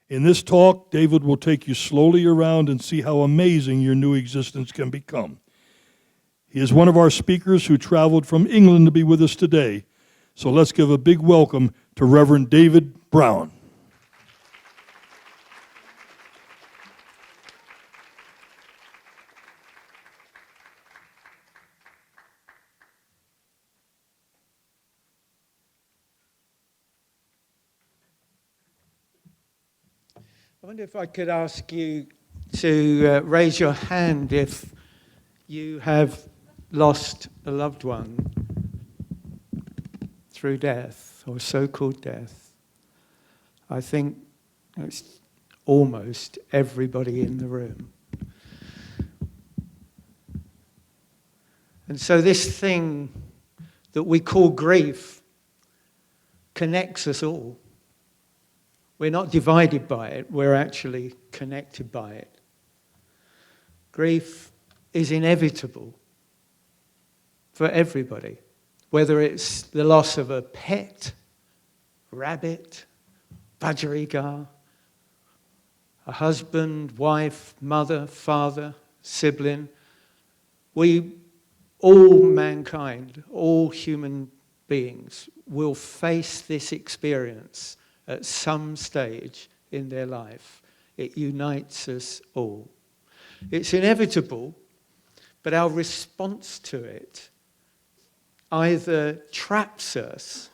In this talk, David will take you slowly around and see how amazing your new existence can become. He is one of our speakers who traveled from England to be with us today. So let's give a big welcome to Reverend David Brown. I wonder if I could ask you to raise your hand if you have lost a loved one through death or so-called death. I think it's almost everybody in the room. And so this thing that we call grief connects us all. We're not divided by it, we're actually connected by it. Grief is inevitable for everybody, whether it's the loss of a pet, rabbit, budgerigar, a husband, wife, mother, father, sibling. All mankind, all human beings will face this experience at some stage in their life. It unites us all. It's inevitable, but our response to it either traps us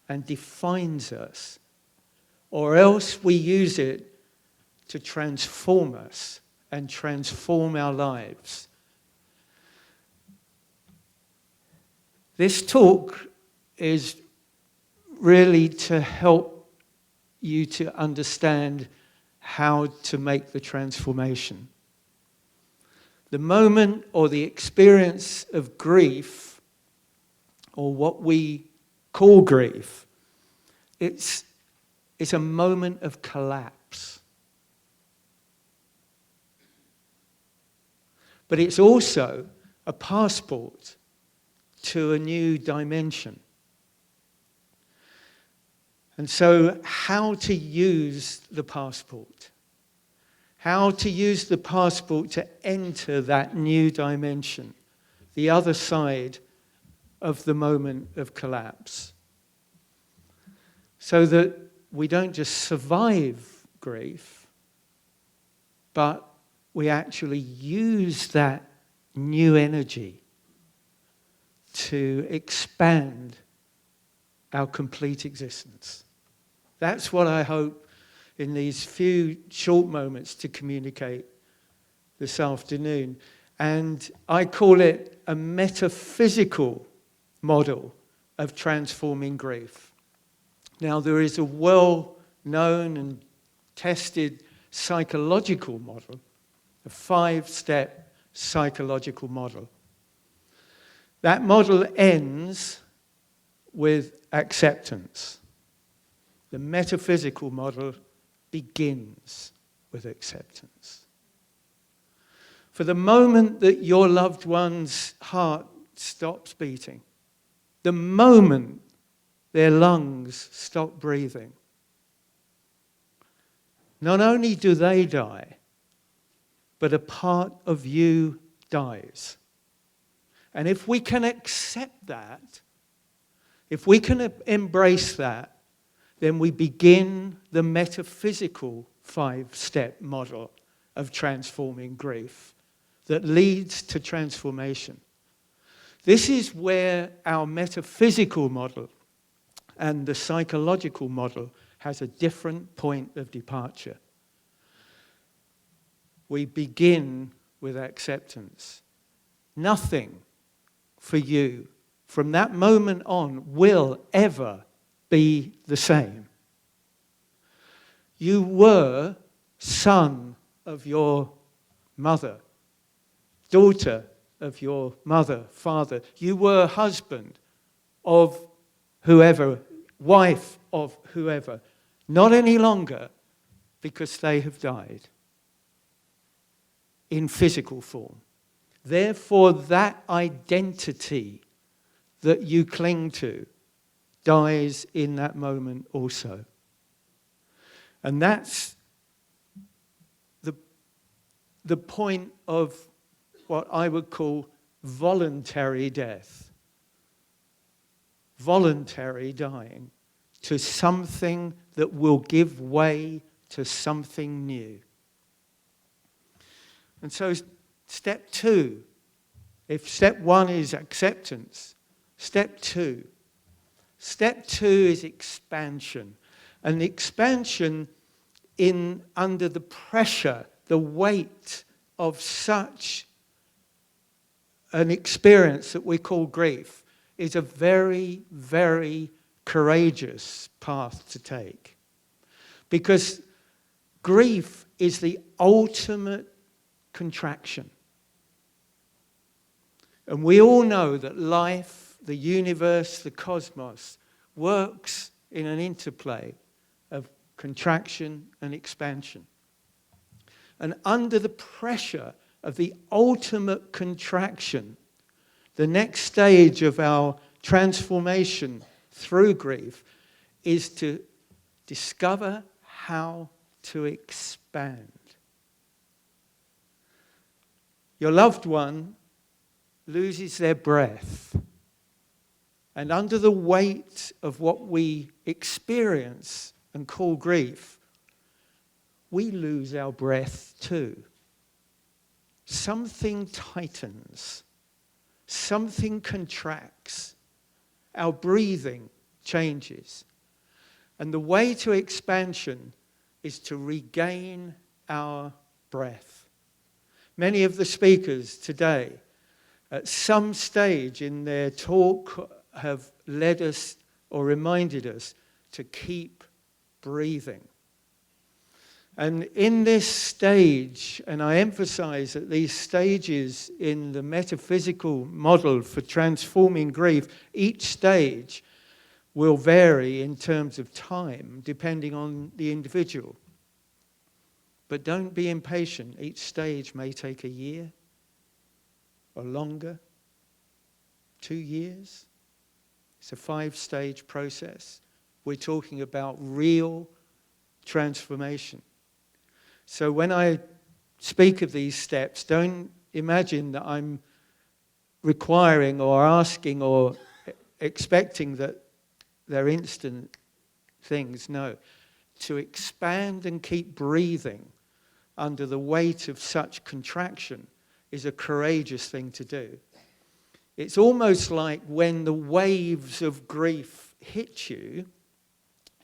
and defines us, or else we use it to transform us and transform our lives. This talk is really to help you to understand how to make the transformation. The moment or the experience of grief, or what we call grief, it's a moment of collapse. But it's also a passport to a new dimension. And so how to use the passport. How to use the passport to enter that new dimension, the other side of the moment of collapse. So that we don't just survive grief, but we actually use that new energy to expand our complete existence. That's what I hope in these few short moments to communicate this afternoon. And I call it a metaphysical model of transforming grief. Now, there is a well-known and tested psychological model, a 5-step psychological model. That model ends with acceptance. The metaphysical model begins with acceptance. For the moment that your loved one's heart stops beating, the moment their lungs stop breathing, not only do they die, but a part of you dies. And if we can accept that, if we can embrace that, then we begin the metaphysical 5-step model of transforming grief that leads to transformation. This is where our metaphysical model and the psychological model has a different point of departure. We begin with acceptance. Nothing for you from that moment on will ever be the same. You were son of your mother, daughter of your mother, father. You were husband of whoever, wife of whoever. Not any longer, because they have died in physical form. Therefore, that identity that you cling to dies in that moment also. And that's the point of what I would call voluntary death. Voluntary dying to something that will give way to something new. And so step 2, if step 1 is acceptance, step 2 is expansion. And the expansion under the pressure, the weight of such an experience that we call grief is a very, very courageous path to take. Because grief is the ultimate contraction. And we all know that life, the universe, the cosmos, works in an interplay of contraction and expansion. And under the pressure of the ultimate contraction, the next stage of our transformation through grief is to discover how to expand. Your loved one loses their breath, and under the weight of what we experience and call grief, we lose our breath too. Something tightens, something contracts, our breathing changes. And the way to expansion is to regain our breath. Many of the speakers today, at some stage in their talk, have led us or reminded us to keep breathing. And in this stage, and I emphasize that these stages in the metaphysical model for transforming grief, each stage will vary in terms of time, depending on the individual. But don't be impatient. Each stage may take a year or longer, 2 years. It's a 5-stage process. We're talking about real transformation. So when I speak of these steps, don't imagine that I'm requiring or asking or expecting that they're instant things. No. To expand and keep breathing under the weight of such contraction is a courageous thing to do. It's almost like when the waves of grief hit you,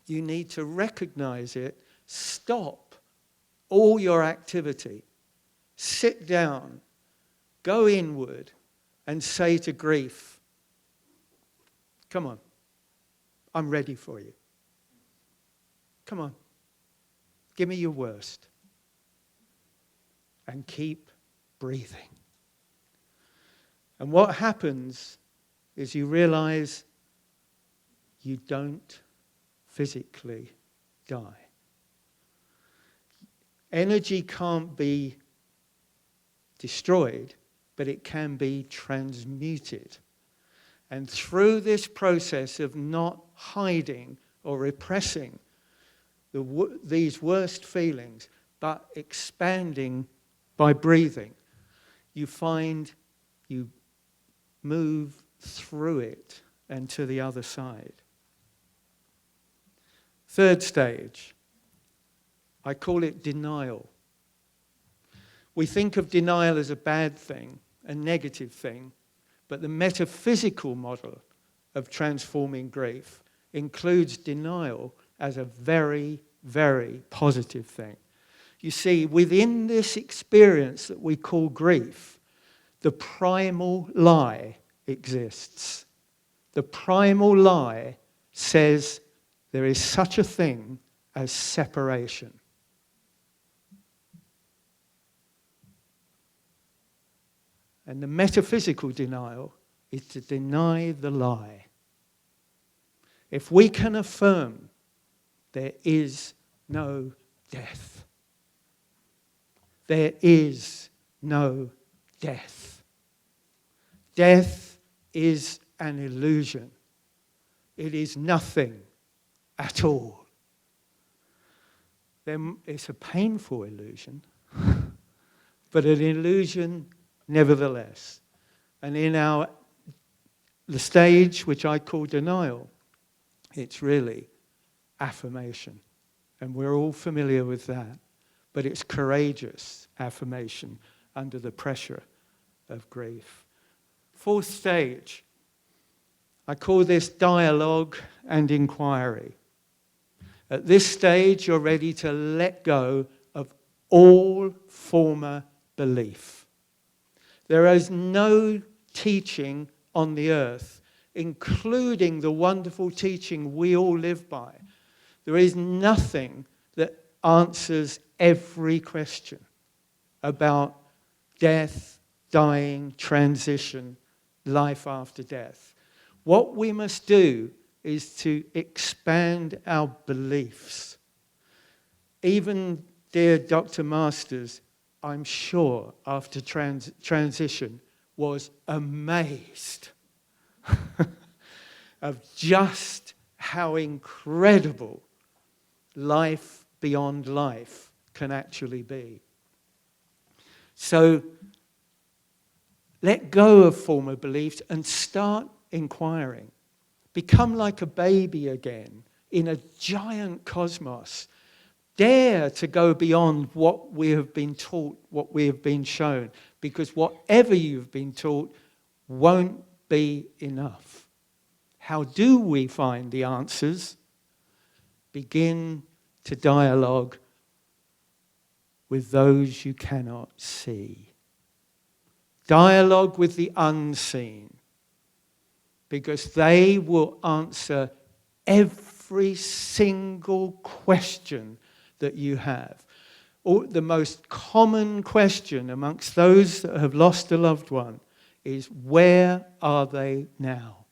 you need to recognize it, stop all your activity, sit down, go inward, and say to grief, come on, I'm ready for you. Come on, give me your worst. And keep breathing. And what happens is you realize you don't physically die. Energy can't be destroyed, but it can be transmuted. And through this process of not hiding or repressing these worst feelings, but expanding by breathing, you find you move through it and to the other side. 3rd stage, I call it denial. We think of denial as a bad thing, a negative thing, but the metaphysical model of transforming grief includes denial as a very, very positive thing. You see, within this experience that we call grief, the primal lie exists. The primal lie says there is such a thing as separation. And the metaphysical denial is to deny the lie. If we can affirm there is no death, there is no death. Death is an illusion. It is nothing at all. Then it's a painful illusion. but an illusion nevertheless. And in the stage which I call denial, it's really affirmation. And we're all familiar with that. But it's courageous affirmation under the pressure of grief. Fourth stage, I call this dialogue and inquiry. At this stage, you're ready to let go of all former belief. There is no teaching on the earth, including the wonderful teaching we all live by. There is nothing that answers every question about death, dying, transition, life after death. What we must do is to expand our beliefs. Even dear Dr. Masters, I'm sure after transition, was amazed of just how incredible life beyond life can actually be. So let go of former beliefs and start inquiring. Become like a baby again in a giant cosmos. Dare to go beyond what we have been taught, what we have been shown, because whatever you've been taught won't be enough. How do we find the answers? Begin to dialogue with those you cannot see. Dialogue with the unseen, because they will answer every single question that you have. Or the most common question amongst those that have lost a loved one is, where are they now?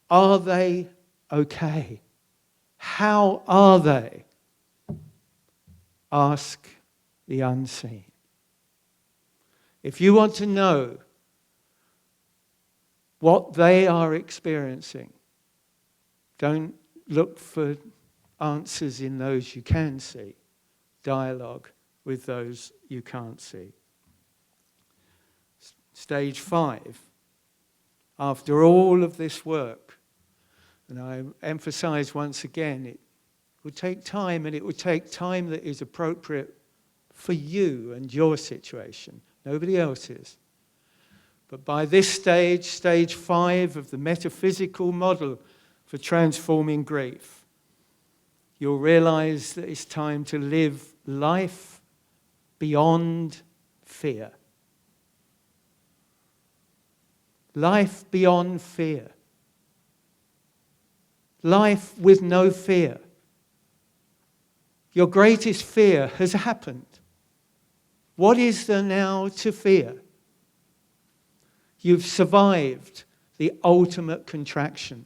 Are they okay? How are they? Ask the unseen. If you want to know what they are experiencing, don't look for answers in those you can see. Dialogue with those you can't see. Stage 5. After all of this work, and I emphasize once again, it will take time, and it will take time that is appropriate for you and your situation. Nobody else's. But by this stage, stage 5 of the metaphysical model for transforming grief, you'll realize that it's time to live life beyond fear. Life beyond fear. Life with no fear. Your greatest fear has happened. What is there now to fear? You've survived the ultimate contraction.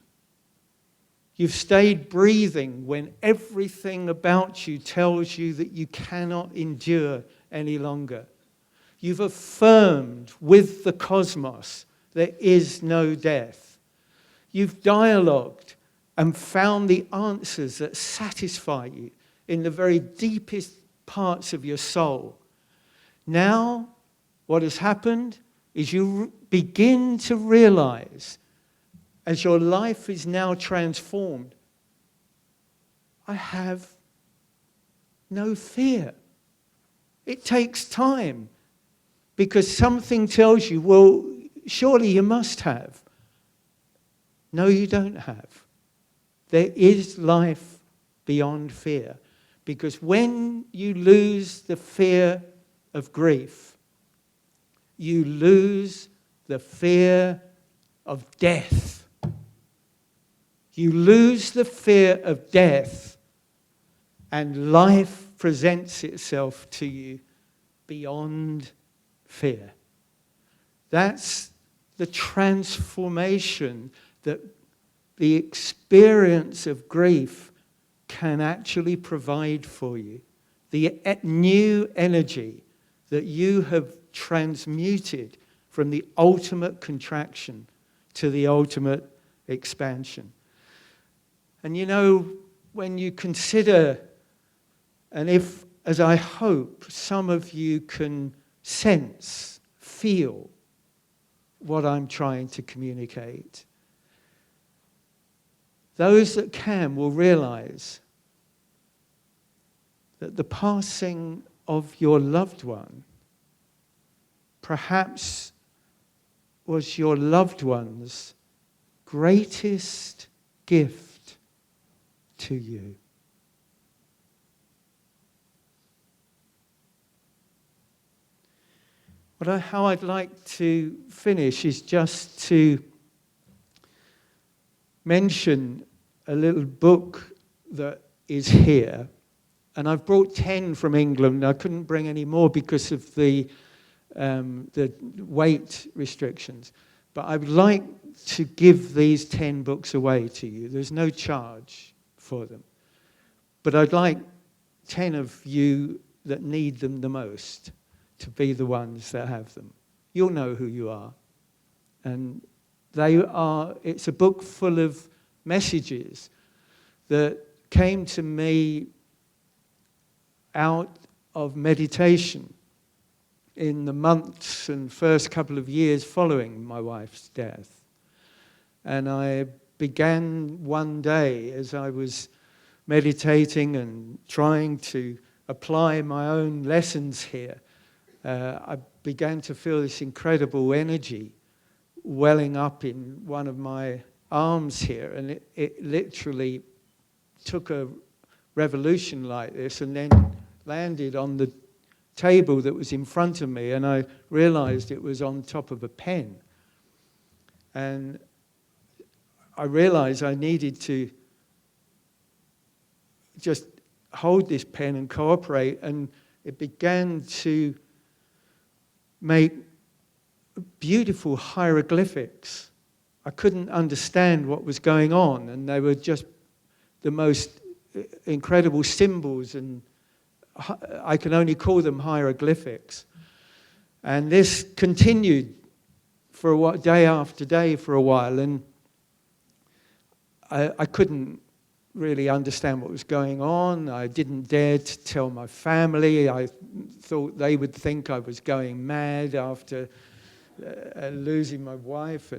You've stayed breathing when everything about you tells you that you cannot endure any longer. You've affirmed with the cosmos there is no death. You've dialogued and found the answers that satisfy you in the very deepest parts of your soul. Now, what has happened is you begin to realize, as your life is now transformed, I have no fear. It takes time, because something tells you, well, surely you must have. No, you don't have. There is life beyond fear, because when you lose the fear of grief, you lose the fear of death. You lose the fear of death, and life presents itself to you beyond fear. That's the transformation that the experience of grief can actually provide for you. The new energy that you have transmuted from the ultimate contraction to the ultimate expansion. And you know, when you consider, and if as I hope some of you can sense, feel what I'm trying to communicate. Those that can will realize that the passing of your loved one perhaps was your loved one's greatest gift to you. How I'd like to finish is just to mention a little book that is here. And I've brought 10 from England. I couldn't bring any more because of the weight restrictions. But I would like to give these 10 books away to you. There's no charge for them. But I'd like 10 of you that need them the most to be the ones that have them. You'll know who you are. And it's a book full of messages that came to me out of meditation in the months and first couple of years following my wife's death. And I began one day as I was meditating and trying to apply my own lessons here. I began to feel this incredible energy welling up in one of my arms here, and it literally took a revolution like this and then landed on the table that was in front of me, and I realized it was on top of a pen. And I realized I needed to just hold this pen and cooperate, and it began to make beautiful hieroglyphics. I couldn't understand what was going on, and they were just the most incredible symbols, and I can only call them hieroglyphics. And this continued for a while, day after day for a while, and I couldn't really understand what was going on. I didn't dare to tell my family. I thought they would think I was going mad after losing my wife.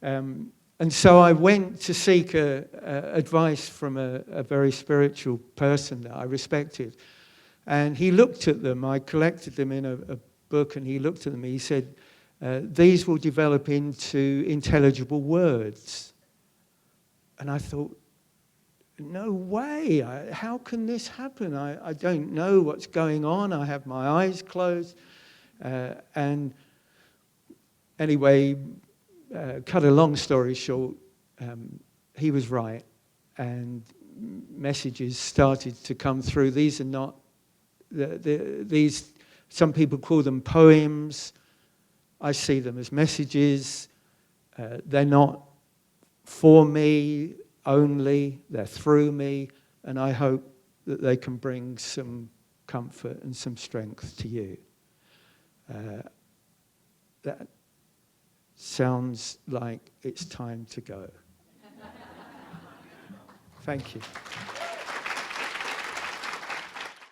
And so I went to seek advice from a very spiritual person that I respected. And he looked at them. I collected them in a book, and he looked at them. He said, these will develop into intelligible words. And I thought, no way, how can this happen? I don't know what's going on. I have my eyes closed. And anyway, cut a long story short, he was right. And messages started to come through. These are not, these, some people call them poems. I see them as messages. They're not for me only, they're through me, and I hope that they can bring some comfort and some strength to you. That sounds like it's time to go. Thank you.